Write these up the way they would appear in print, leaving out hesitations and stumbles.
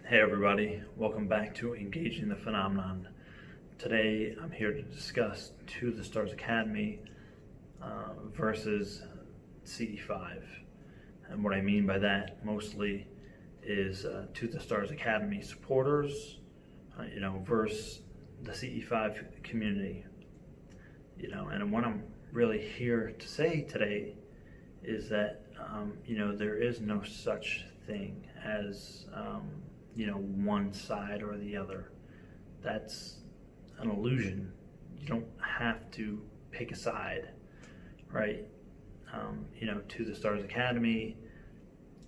Hey everybody, welcome back to Engaging the Phenomenon. Today I'm here to discuss To the Stars Academy versus CE-5. And what I mean by that mostly is To the Stars Academy supporters, versus the CE-5 community. And what I'm really here to say today is that, there is no such thing as one side or the other. That's an illusion. You don't have to pick a side, right? To the Stars Academy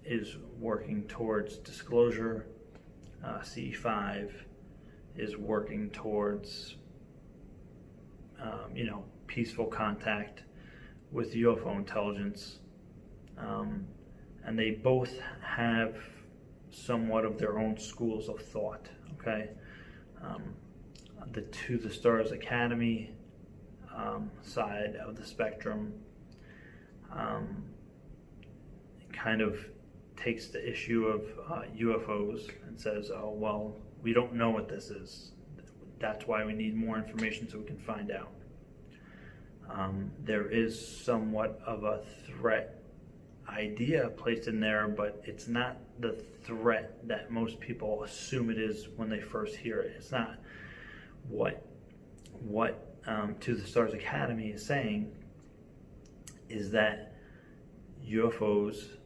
is working towards disclosure. CE-5 is working towards, peaceful contact with UFO intelligence. And they both have somewhat of their own schools of thought, okay? The To the Stars Academy side of the spectrum kind of takes the issue of UFOs and says, oh, well, we don't know what this is. That's why we need more information so we can find out. There is somewhat of a threat idea placed in there, but it's not the threat that most people assume it is when they first hear it. It's not what To the Stars Academy is saying is that UFOs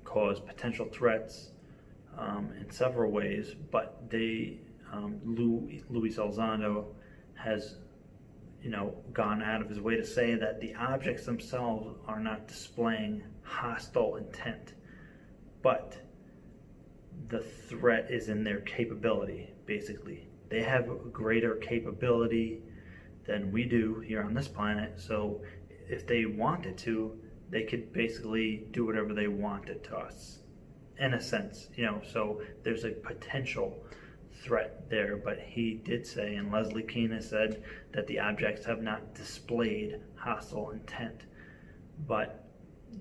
cause potential threats in several ways, but they Luis Elizondo has gone out of his way to say that the objects themselves are not displaying hostile intent, but the threat is in their capability. Basically, they have a greater capability than we do here on this planet, so if they wanted to, they could basically do whatever they wanted to us, in a sense, so there's a potential threat there. But he did say, and Leslie Keane has said, that the objects have not displayed hostile intent, but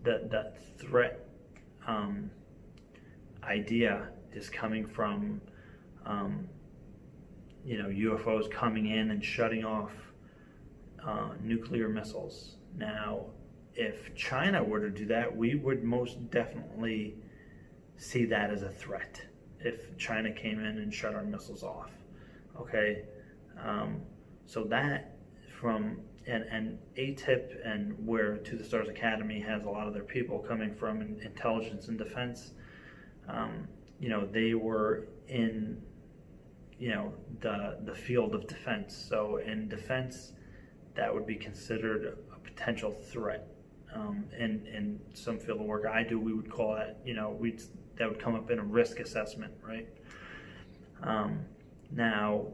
that threat idea is coming from UFOs coming in and shutting off nuclear missiles. Now, if China were to do that, we would most definitely see that as a threat. If China came in and shut our missiles off, okay, so that and ATIP and where To the Stars Academy has a lot of their people coming from in intelligence and defense, they were in the field of defense. So in defense, that would be considered a potential threat. In some field of work I do, we would call that that would come up in a risk assessment, right? Now,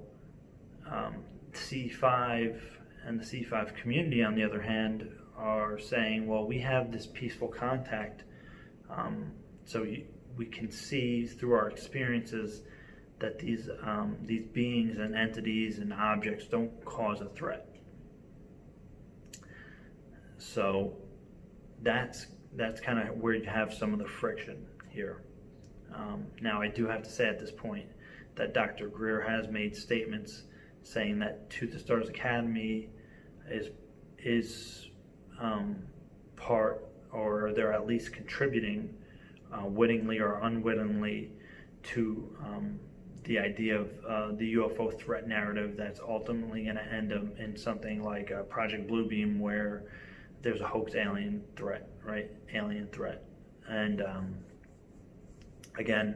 CE-5 and the CE-5 community, on the other hand, are saying, well, we have this peaceful contact, so we can see through our experiences that these beings and entities and objects don't cause a threat. So that's kind of where you have some of the friction here. Now, I do have to say at this point that Dr. Greer has made statements saying that To the Stars Academy is part, or they're at least contributing wittingly or unwittingly to the idea of the UFO threat narrative that's ultimately going to end up in something like Project Bluebeam, where there's a hoax alien threat, right? Alien threat. And again,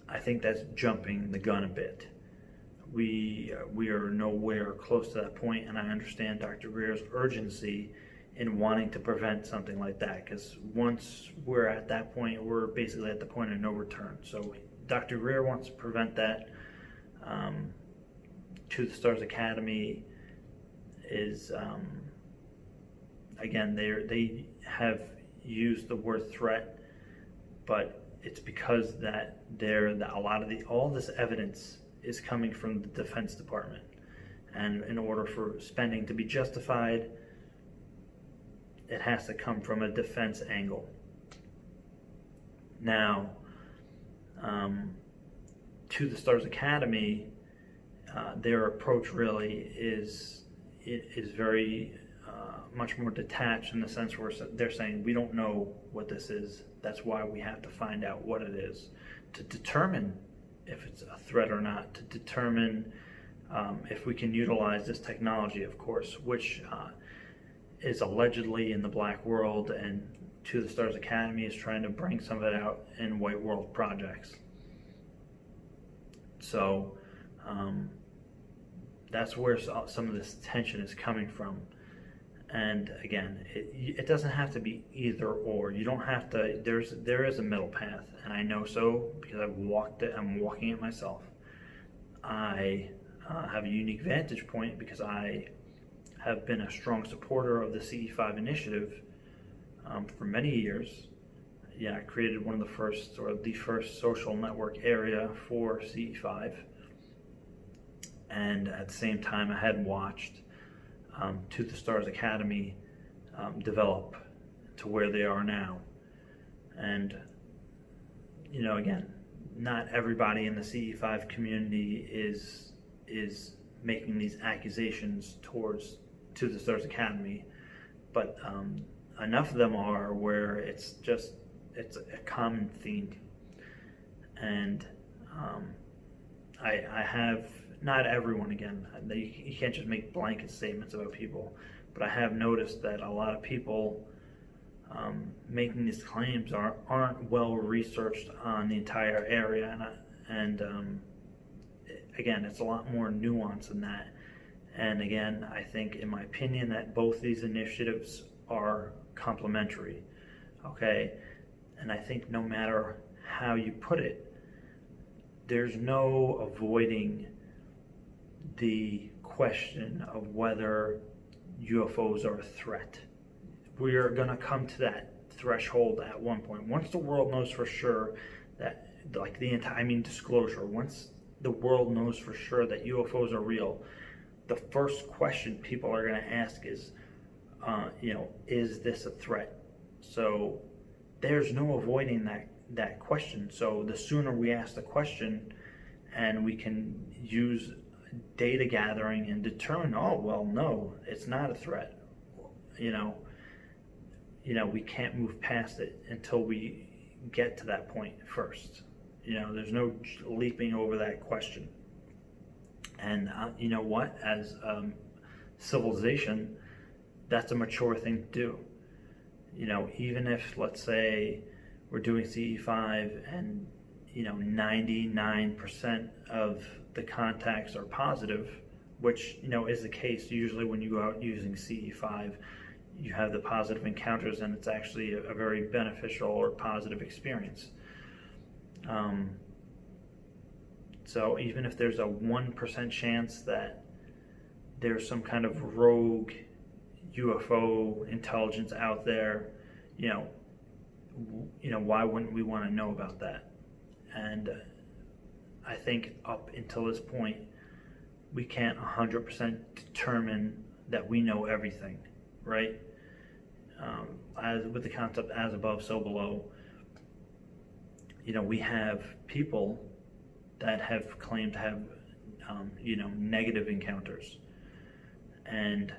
I think that's jumping the gun a bit. We are nowhere close to that point, and I understand Dr. Greer's urgency in wanting to prevent something like that, because once we're at that point, we're basically at the point of no return. So Dr. Greer wants to prevent that. To the Stars Academy is, again, they have used the word threat, but it's because that all this evidence is coming from the Defense Department, and in order for spending to be justified, it has to come from a defense angle. Now, To the Stars Academy, their approach really is very much more detached, in the sense where they're saying we don't know what this is. That's why we have to find out what it is to determine if it's a threat or not, to determine if we can utilize this technology, of course, which is allegedly in the black world, and To the Stars Academy is trying to bring some of it out in white world projects. So that's where some of this tension is coming from. And again, it doesn't have to be either or. You don't have to. There is a middle path, and I know so because I've walked it. I'm walking it myself. I have a unique vantage point because I have been a strong supporter of the CE-5 initiative for many years. Yeah, I created one of the first, or the first, social network area for CE-5, and at the same time, I had watched To the Stars Academy develop to where they are now. And again, not everybody in the CE-5 community is making these accusations towards To the Stars Academy, but enough of them are where it's a common theme. And I have, not everyone, again, you can't just make blanket statements about people, but I have noticed that a lot of people making these claims aren't well researched on the entire area, and again, it's a lot more nuanced than that. And again, I think, in my opinion, that both these initiatives are complementary, okay? And I think no matter how you put it, there's no avoiding the question of whether UFOs are a threat. We are going to come to that threshold at one point. Once the world knows for sure that, like disclosure, once the world knows for sure that UFOs are real, the first question people are going to ask is, is this a threat? So there's no avoiding that question. So the sooner we ask the question, and we can use data gathering and determine, oh, well, no, it's not a threat. We can't move past it until we get to that point first. There's no leaping over that question. And you know what? As civilization, that's a mature thing to do. Even if, let's say, we're doing CE-5 and 99% of the contacts are positive, which is the case usually when you go out using CE-5. You have the positive encounters, and it's actually a very beneficial or positive experience. So even if there's a 1% chance that there's some kind of rogue UFO intelligence out there, why wouldn't we want to know about that? And I think up until this point, we can't 100% determine that we know everything, right? As with the concept as above, so below, we have people that have claimed to have, negative encounters. And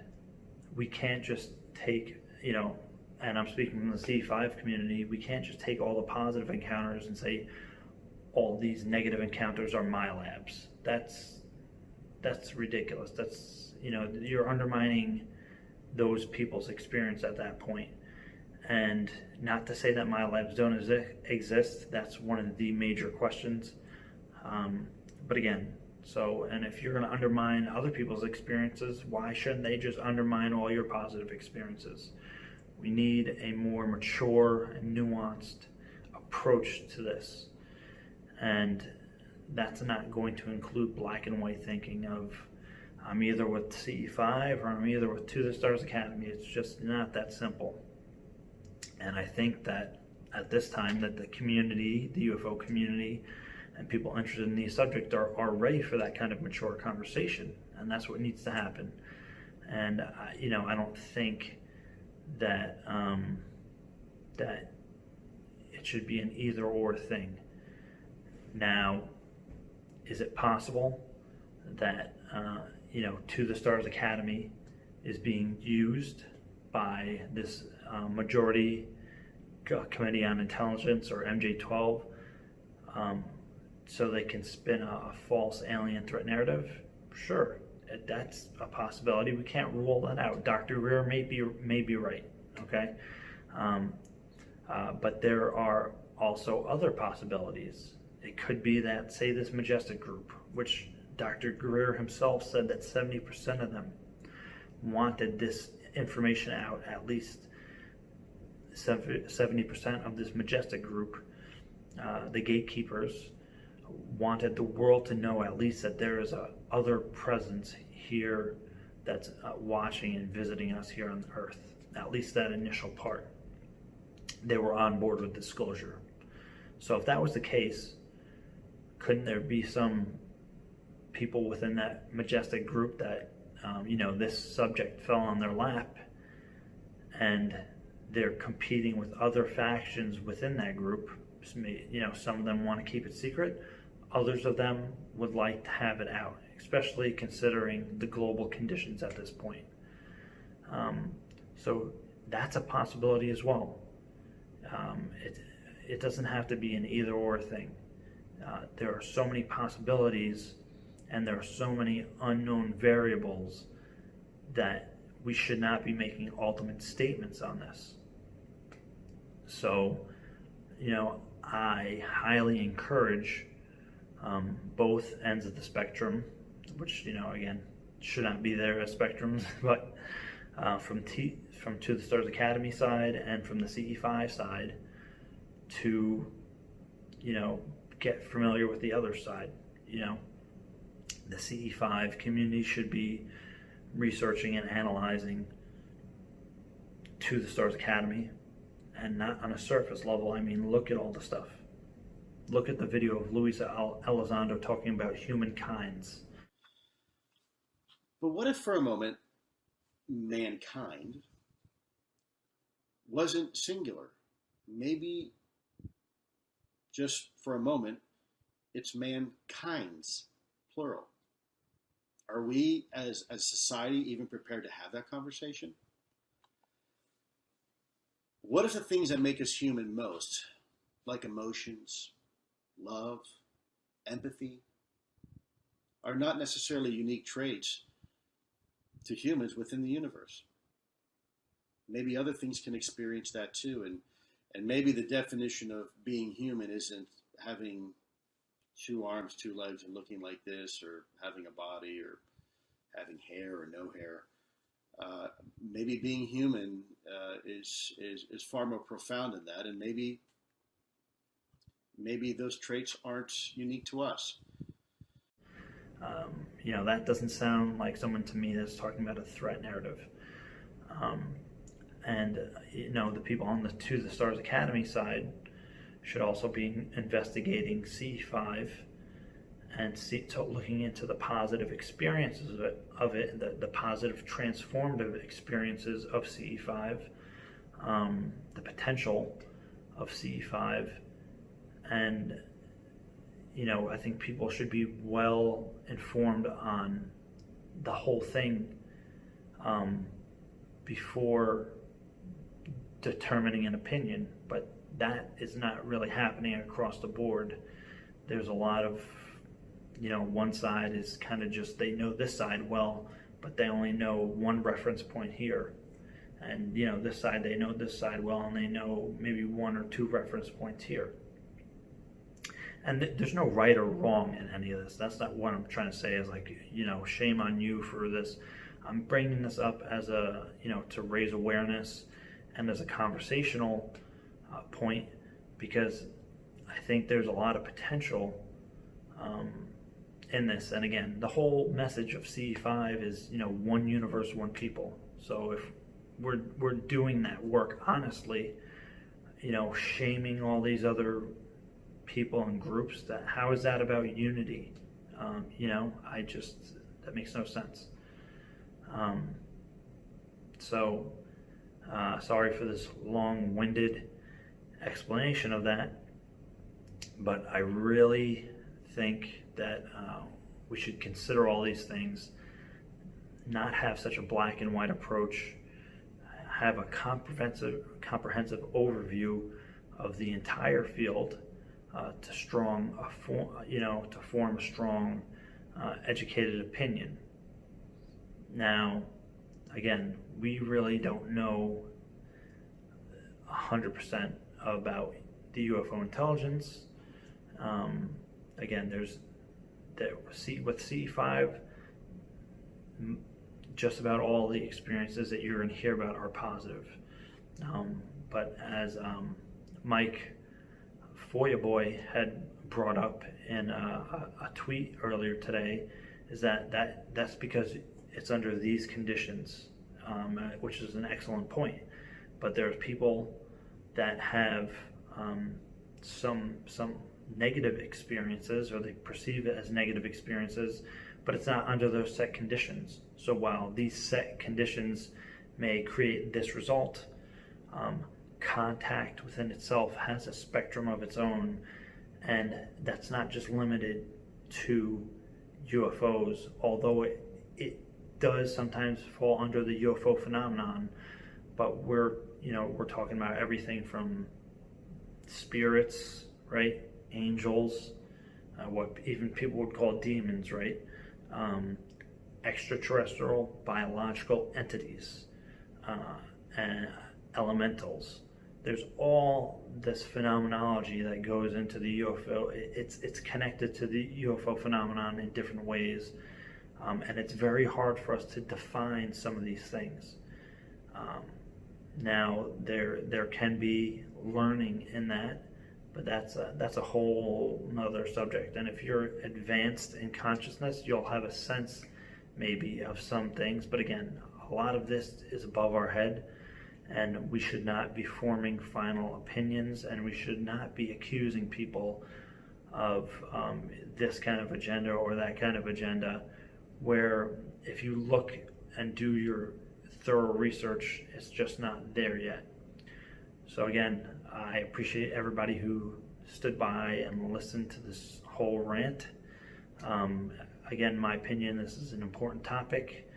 we can't just take, and I'm speaking from the CE-5 community, we can't just take all the positive encounters and say, all these negative encounters are my labs. That's ridiculous. That's, you're undermining those people's experience at that point. And not to say that my labs don't exist, that's one of the major questions. But again, and if you're going to undermine other people's experiences, why shouldn't they just undermine all your positive experiences? We need a more mature and nuanced approach to this. And that's not going to include black and white thinking of, I'm either with CE-5 or I'm either with To the Stars Academy. It's just not that simple. And I think that at this time that the community, the UFO community, and people interested in these subjects are ready for that kind of mature conversation. And that's what needs to happen. And, I don't think that, it should be an either or thing. Now, is it possible that, To the Stars Academy is being used by this Majority Committee on Intelligence, or MJ12, so they can spin a false alien threat narrative? Sure, that's a possibility. We can't rule that out. Dr. Greer may be right, okay? But there are also other possibilities. It could be that, say, this Majestic group, which Dr. Greer himself said that 70% of them wanted this information out. At least 70% of this Majestic group, the gatekeepers, wanted the world to know at least that there is a other presence here that's watching and visiting us here on Earth. At least that initial part. They were on board with disclosure. So if that was the case, couldn't there be some people within that Majestic group that, this subject fell on their lap, and they're competing with other factions within that group? Some of them want to keep it secret. Others of them would like to have it out, especially considering the global conditions at this point. So that's a possibility as well. It doesn't have to be an either-or thing. There are so many possibilities, and there are so many unknown variables that we should not be making ultimate statements on this. So, I highly encourage both ends of the spectrum, which, again, should not be there as spectrums, but from To the Stars Academy side and from the CE-5 side, to, get familiar with the other side. The CE-5 community should be researching and analyzing To the Stars Academy, and not on a surface level. I mean, look at all the stuff. Look at the video of Luis Elizondo talking about humankinds. But what if for a moment mankind wasn't singular? Maybe just for a moment it's mankind's, plural. Are we as a society even prepared to have that conversation? What if the things that make us human most, like emotions, love, empathy, are not necessarily unique traits to humans within the universe? Maybe other things can experience that too, and maybe the definition of being human isn't having 2 arms, 2 legs, and looking like this, or having a body, or having hair or no hair. Maybe being human is far more profound than that, and maybe those traits aren't unique to us. That doesn't sound like someone to me that's talking about a threat narrative. The people on the To the Stars Academy side should also be investigating CE-5 and looking into the positive experiences of it, the positive transformative experiences of CE-5, the potential of CE-5, and I think people should be well informed on the whole thing before determining an opinion. But that is not really happening across the board. There's a lot of, one side is kind of just, they know this side well, but they only know one reference point here. And, this side, they know this side well, and they know maybe 1 or 2 reference points here. And there's no right or wrong in any of this. That's not what I'm trying to say is like, shame on you for this. I'm bringing this up as a, to raise awareness and as a conversational point, because I think there's a lot of potential in this. And again, the whole message of CE-5 is, one universe, one people. So if we're doing that work honestly, shaming all these other people and groups, how is that about unity? That makes no sense. Sorry for this long-winded explanation of that, but I really think that we should consider all these things, not have such a black and white approach, have a comprehensive overview of the entire field to form a strong, educated opinion. Now, again, we really don't know 100% about the UFO intelligence. Again, with CE-5, just about all the experiences that you're going to hear about are positive. But as Mike Boy had brought up in a tweet earlier today, is that's because it's under these conditions, which is an excellent point. But there's people that have some negative experiences, or they perceive it as negative experiences, but it's not under those set conditions. So while these set conditions may create this result, contact within itself has a spectrum of its own, and that's not just limited to UFOs, although it does sometimes fall under the UFO phenomenon. But we're talking about everything from spirits, right? Angels, what even people would call demons, right? Extraterrestrial biological entities, and elementals. There's all this phenomenology that goes into the UFO. It's connected to the UFO phenomenon in different ways, and it's very hard for us to define some of these things. Now there can be learning in that, but that's a whole nother subject. And if you're advanced in consciousness, you'll have a sense maybe of some things. But again, a lot of this is above our head, and we should not be forming final opinions, and we should not be accusing people of this kind of agenda or that kind of agenda, where if you look and do your thorough research, it's just not there yet. So again, I appreciate everybody who stood by and listened to this whole rant. Again, my opinion, this is an important topic.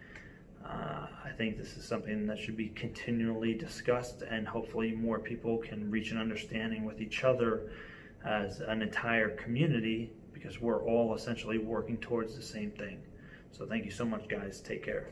I think this is something that should be continually discussed, and hopefully more people can reach an understanding with each other as an entire community, because we're all essentially working towards the same thing. So thank you so much, guys. Take care.